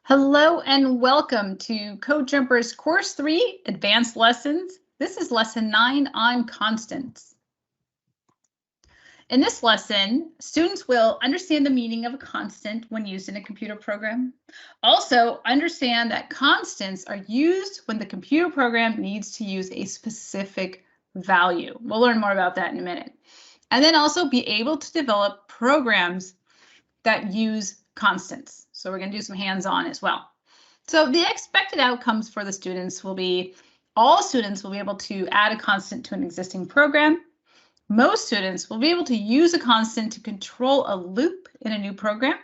Hello and welcome to CodeJumper's Course 3 Advanced Lessons. This is Lesson 9 on constants. In this lesson, students will understand the meaning of a constant when used in a computer program. Also, understand that constants are used when the computer program needs to use a specific value. We'll learn more about that in a minute. And then also be able to develop programs that use constants. So we're going to do some hands-on as well. So the expected outcomes for the students will be all students will be able to add a constant to an existing program. Most students will be able to use a constant to control a loop in a new program.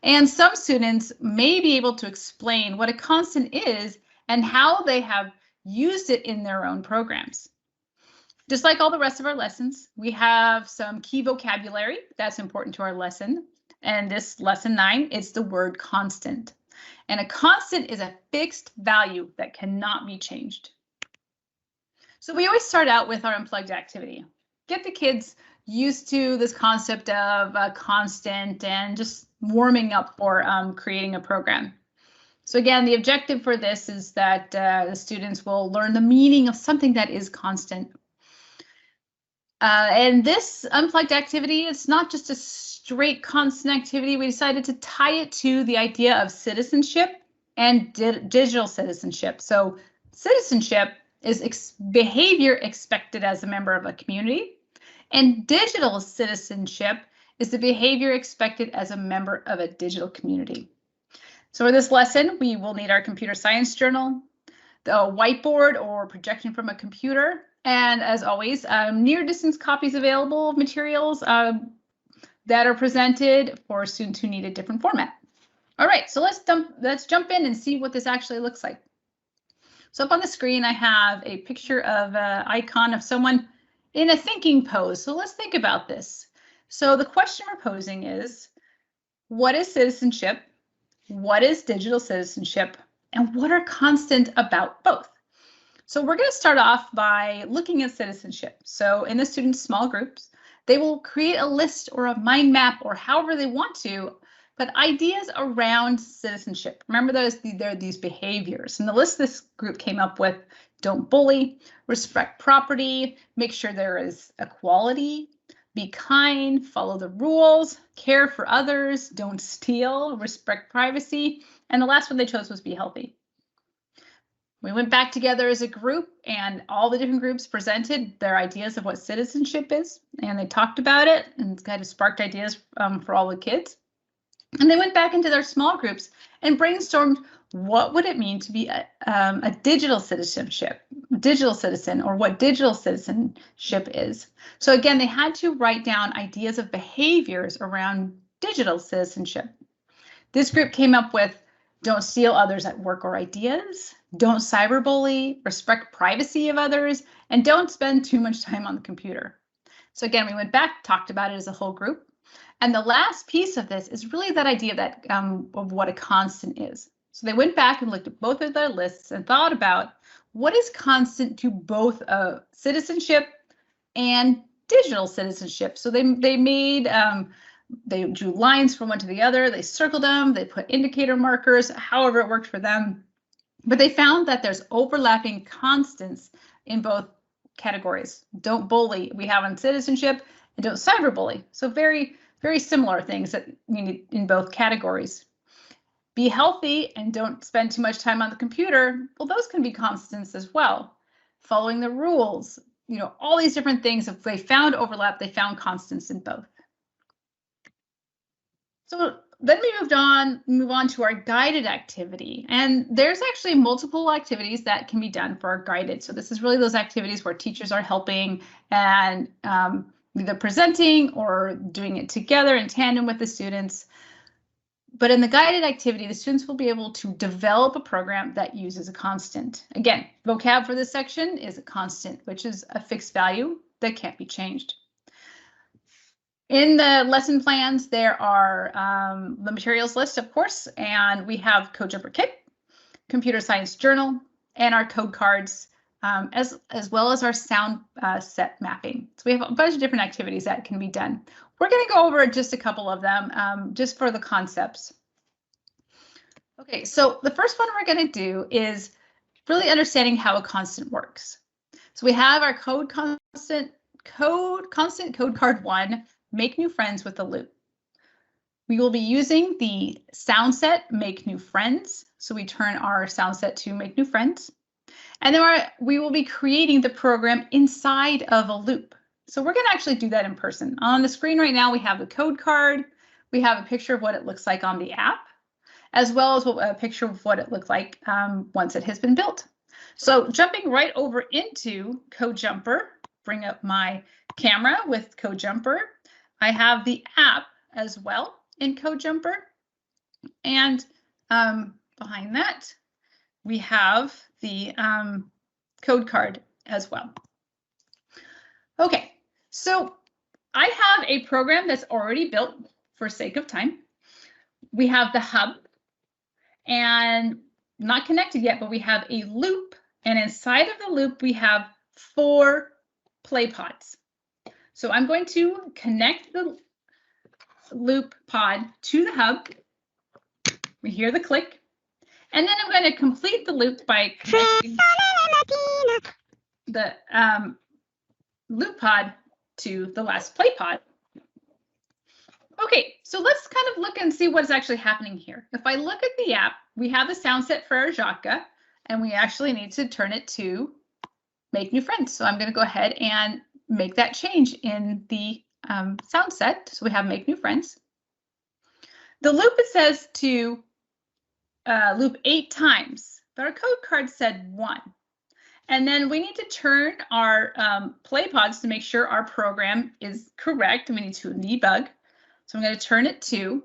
And some students may be able to explain what a constant is and how they have used it in their own programs. Just like all the rest of our lessons, we have some key vocabulary that's important to our lesson. And this lesson 9, it's the word constant. And a constant is a fixed value that cannot be changed. So we always start out with our unplugged activity. Get the kids used to this concept of a constant and just warming up for creating a program. So again, the objective for this is that the students will learn the meaning of something that is constant. And this unplugged activity is not just a straight constant activity. We decided to tie it to the idea of citizenship and digital citizenship. So citizenship is behavior expected as a member of a community, and digital citizenship is the behavior expected as a member of a digital community. So for this lesson, we will need our computer science journal, the whiteboard or projection from a computer, and as always, near distance copies available of materials that are presented for students who need a different format. All right, so let's jump in and see what this actually looks like. So up on the screen, I have a picture of an icon of someone in a thinking pose. So let's think about this. So the question we're posing is, what is citizenship? What is digital citizenship? And what are constant about both? So we're going to start off by looking at citizenship. So in the students' small groups, they will create a list or a mind map or however they want to, but ideas around citizenship. Remember there are these behaviors. And the list this group came up with: don't bully, respect property, make sure there is equality, be kind, follow the rules, care for others, don't steal, respect privacy. And the last one they chose was be healthy. We went back together as a group, and all the different groups presented their ideas of what citizenship is, and they talked about it and kind of sparked ideas for all the kids. And they went back into their small groups and brainstormed what would it mean to be a digital citizen, or what digital citizenship is. So again, they had to write down ideas of behaviors around digital citizenship. This group came up with don't steal others at work or ideas, don't cyberbully, respect privacy of others, and don't spend too much time on the computer. So again, we went back, talked about it as a whole group. And the last piece of this is really that idea that of what a constant is. So they went back and looked at both of their lists and thought about what is constant to both citizenship and digital citizenship. So they made they drew lines from one to the other, they circled them, they put indicator markers, however it worked for them. But they found that there's overlapping constants in both categories. Don't bully, we have on citizenship, and don't cyberbully. So very, very similar things that we need in both categories. Be healthy and don't spend too much time on the computer. Well, those can be constants as well. Following the rules, all these different things. If they found overlap, they found constants in both. So then we move on to our guided activity. And there's actually multiple activities that can be done for our guided. So this is really those activities where teachers are helping and either presenting or doing it together in tandem with the students. But in the guided activity, the students will be able to develop a program that uses a constant. Again, vocab for this section is a constant, which is a fixed value that can't be changed. In the lesson plans, there are the materials list, of course, and we have CodeJumper Kit, Computer Science Journal, and our code cards, as well as our sound set mapping. So we have a bunch of different activities that can be done. We're going to go over just a couple of them, just for the concepts. Okay, so the first one we're going to do is really understanding how a constant works. So we have our code card 1, make new friends with the loop. We will be using the sound set, make new friends. So we turn our sound set to make new friends. And then we will be creating the program inside of a loop. So we're going to actually do that in person. On the screen right now, we have the code card. We have a picture of what it looks like on the app, as well as a picture of what it looked like once it has been built. So jumping right over into CodeJumper, bring up my camera with CodeJumper. I have the app as well in CodeJumper. And behind that, we have the code card as well. Okay, so I have a program that's already built for sake of time. We have the hub and not connected yet, but we have a loop. And inside of the loop, we have 4 play pods. So I'm going to connect the loop pod to the hub. We hear the click. And then I'm going to complete the loop by connecting the loop pod to the last play pod. Okay, so let's kind of look and see what's actually happening here. If I look at the app, we have the sound set for our Żabka, and we actually need to turn it to make new friends. So I'm going to go ahead and make that change in the sound set. So we have make new friends. The loop, it says to loop 8 times, but our code card said 1. And then we need to turn our play pods to make sure our program is correct. And we need to debug. So I'm going to turn it to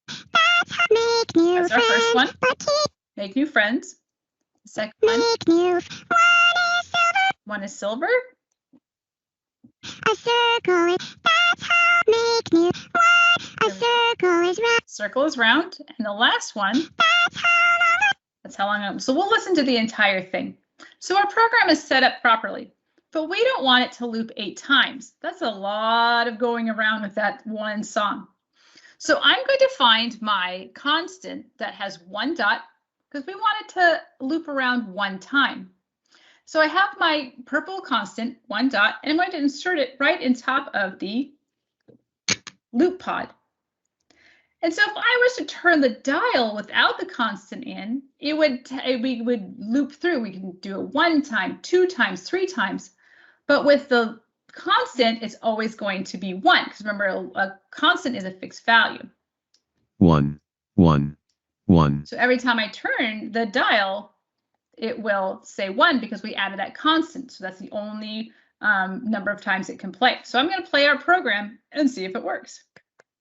that's our first one. Make new friends. The second one is silver. A circle is that's how make new one. A circle is round. Circle is round. And the last one, that's how long. So we'll listen to the entire thing. So our program is set up properly, but we don't want it to loop 8 times. That's a lot of going around with that one song. So I'm going to find my constant that has 1 dot because we want it to loop around 1 time. So I have my purple constant, 1 dot, and I'm going to insert it right in top of the loop pod. And so if I was to turn the dial without the constant in, we would loop through. We can do it 1 time, 2 times, 3 times. But with the constant, it's always going to be 1, because remember, a constant is a fixed value. 1, 1, 1. So every time I turn the dial, it will say 1 because we added that constant. So that's the only number of times it can play. So I'm going to play our program and see if it works.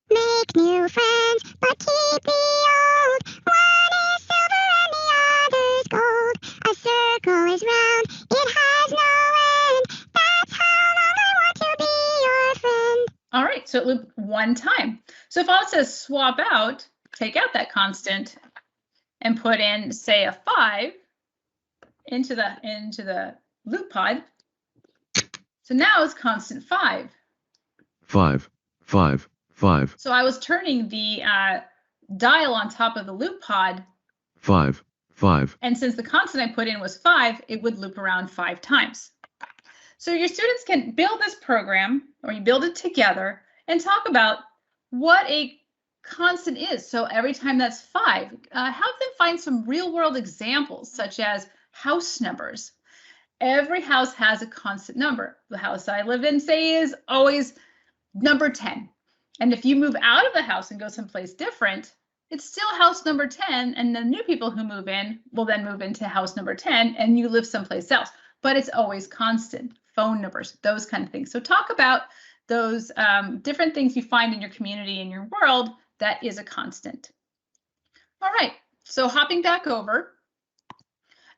Make new friends, but keep the old. One is silver and the other's gold. A circle is round, it has no end. That's how long I want to be your friend. All right, so it looped 1 time. So if I was to swap out, take out that constant, and put in, say, a 5 into the loop pod, so now it's constant 5. 5, 5. 5. So I was turning the dial on top of the loop pod. 5, 5. And since the constant I put in was 5, it would loop around 5 times. So your students can build this program, or you build it together, and talk about what a constant is. So every time that's 5, have them find some real world examples, such as house numbers. Every house has a constant number. The house I live in, say, is always number 10. And if you move out of the house and go someplace different, it's still house number 10. And the new people who move in will then move into house number 10 and you live someplace else. But it's always constant. Phone numbers, those kind of things. So talk about those different things you find in your community, in your world, that is a constant. All right, so hopping back over.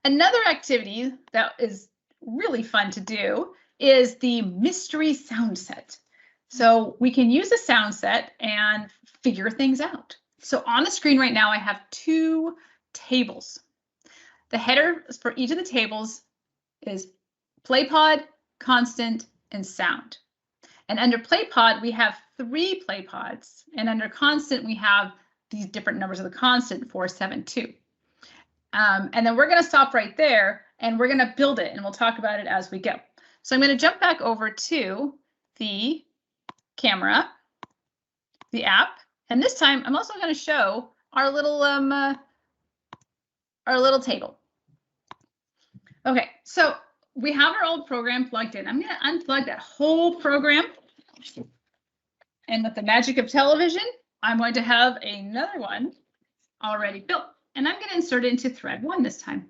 Another activity that is really fun to do is the mystery sound set. So we can use a sound set and figure things out. So on the screen right now, I have 2 tables. The header for each of the tables is PlayPod, constant, and sound. And under PlayPod, we have 3 PlayPods. And under constant, we have these different numbers of the constant, 4, 7, 2. And then we're going to stop right there and we're going to build it and we'll talk about it as we go. So I'm going to jump back over to the camera, the app, and this time I'm also going to show our little table. Okay, so we have our old program plugged in. I'm going to unplug that whole program. And with the magic of television, I'm going to have another one already built. And I'm going to insert it into thread 1 this time.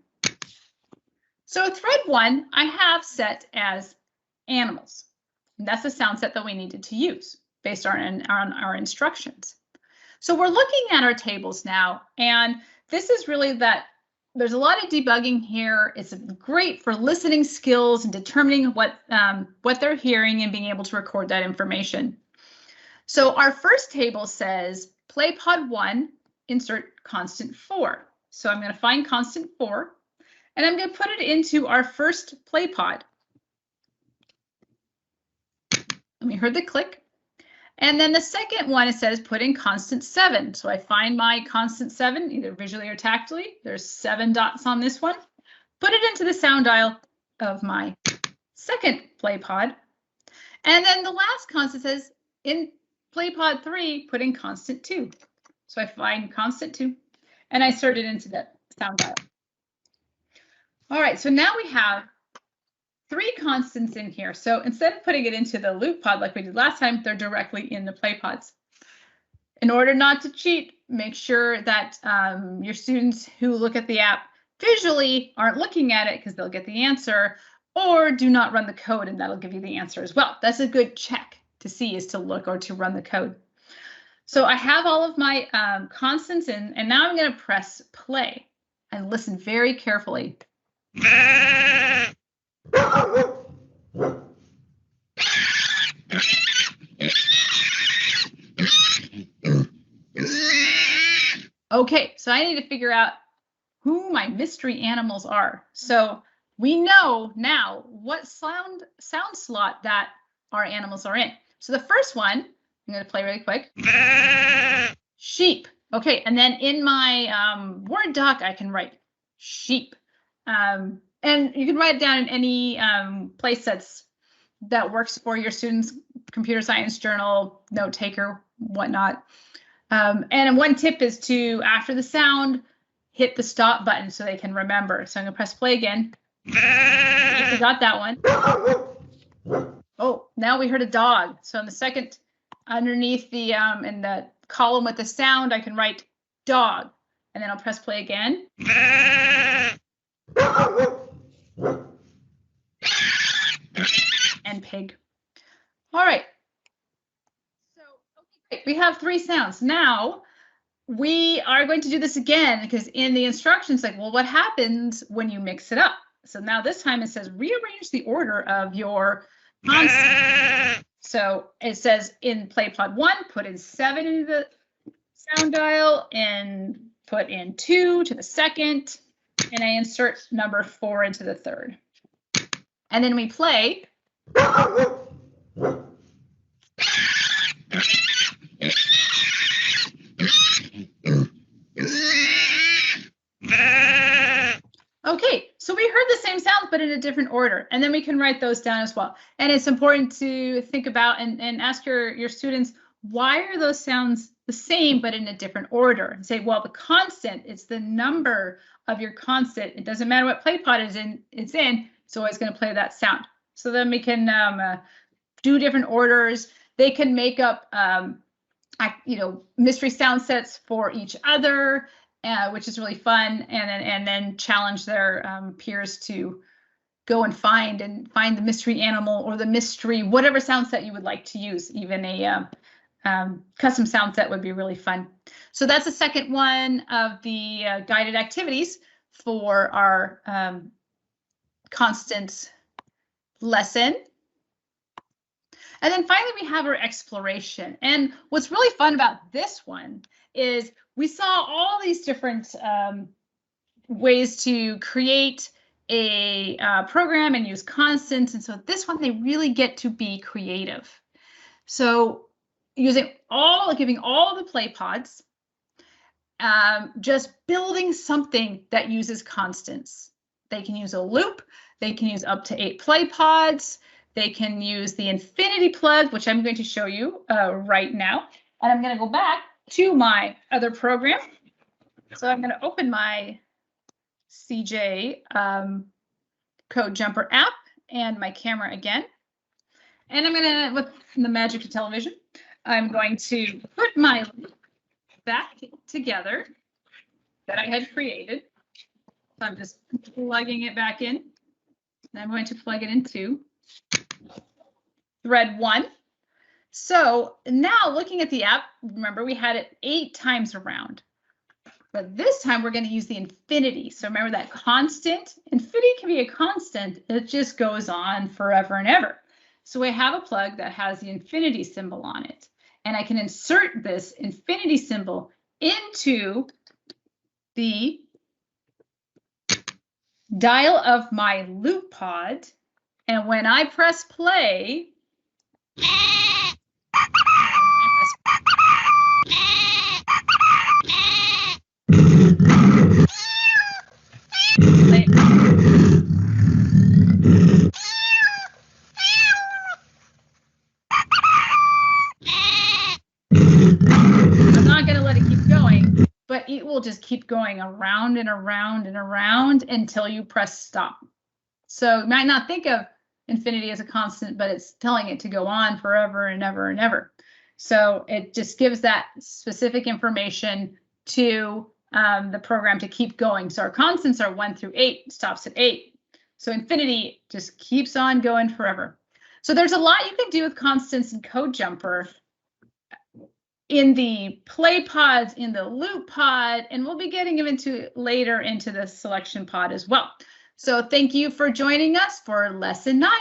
So thread 1, I have set as animals. And that's the sound set that we needed to use based on our instructions. So we're looking at our tables now, and this is really that there's a lot of debugging here. It's great for listening skills and determining what they're hearing and being able to record that information. So our first table says PlayPod 1, insert constant 4. So I'm going to find constant 4, and I'm going to put it into our first PlayPod. And we heard the click. And then the second one, it says put in constant 7. So I find my constant 7, either visually or tactily. There's 7 dots on this one. Put it into the sound dial of my second PlayPod. And then the last constant says in PlayPod 3, put in constant 2. So I find constant 2 and I insert it into the sound dial. All right, so now we have 3 constants in here. So instead of putting it into the loop pod like we did last time, they're directly in the play pods. In order not to cheat, make sure that your students who look at the app visually aren't looking at it because they'll get the answer, or do not run the code and that'll give you the answer as well. That's a good check to see, is to look or to run the code. So I have all of my constants in, and now I'm going to press play and listen very carefully. Okay, so I need to figure out who my mystery animals are. So we know now what sound slot that our animals are in. So the first one, I'm going to play really quick. Sheep. Okay, and then in my Word doc, I can write sheep. And you can write it down in any place that works for your students' computer science journal, note taker, whatnot. And one tip is to, after the sound, hit the stop button so they can remember. So I'm gonna press play again. If you got that one. Oh, now we heard a dog. So in the second, underneath the in the column with the sound, I can write dog, and then I'll press play again. And pig. All right. So, okay, we have 3 sounds. Now we are going to do this again because in the instructions, like, well, what happens when you mix it up? So now this time it says rearrange the order of your consonants. So it says in PlayPod 1, put in 7 into the sound dial and put in 2 to the second, and I insert number 4 into the third. And then we play. Okay, so we heard the same sounds, but in a different order, and then we can write those down as well. And it's important to think about and ask your students, why are those sounds the same, but in a different order? And say, well, the constant, it's the number of your constant. It doesn't matter what PlayPod it's always going to play that sound. So then we can do different orders. They can make up, mystery sound sets for each other, which is really fun, and then challenge their peers to go and find the mystery animal or the mystery, whatever sound set you would like to use. Even a custom sound set would be really fun. So that's the second one of the guided activities for our constants lesson. And then finally, we have our exploration. And what's really fun about this one is we saw all these different ways to create a program and use constants. And so this one, they really get to be creative. So giving all the play pods, just building something that uses constants. They can use a loop. They can use up to 8 play pods. They can use the infinity plug, which I'm going to show you right now. And I'm going to go back to my other program. So I'm going to open my CJ Code Jumper app and my camera again. And I'm going to, with the magic of television, I'm going to put my loop back together that I had created. So I'm just plugging it back in. And I'm going to plug it into thread 1. So now looking at the app, remember we had it 8 times around. But this time we're going to use the infinity. So remember that constant. Infinity can be a constant. It just goes on forever and ever. So I have a plug that has the infinity symbol on it. And I can insert this infinity symbol into the dial of my loop pod. And when I press play, I'm not going to let it keep going, but it will just keep going around and around and around until you press stop. So you might not think of infinity as a constant, but it's telling it to go on forever and ever and ever. So it just gives that specific information to the program to keep going. So our constants are 1 through 8, stops at 8. So infinity just keeps on going forever. So there's a lot you can do with constants in Code Jumper in the play pods, in the loop pod, and we'll be getting into later into the selection pod as well. So thank you for joining us for lesson 9.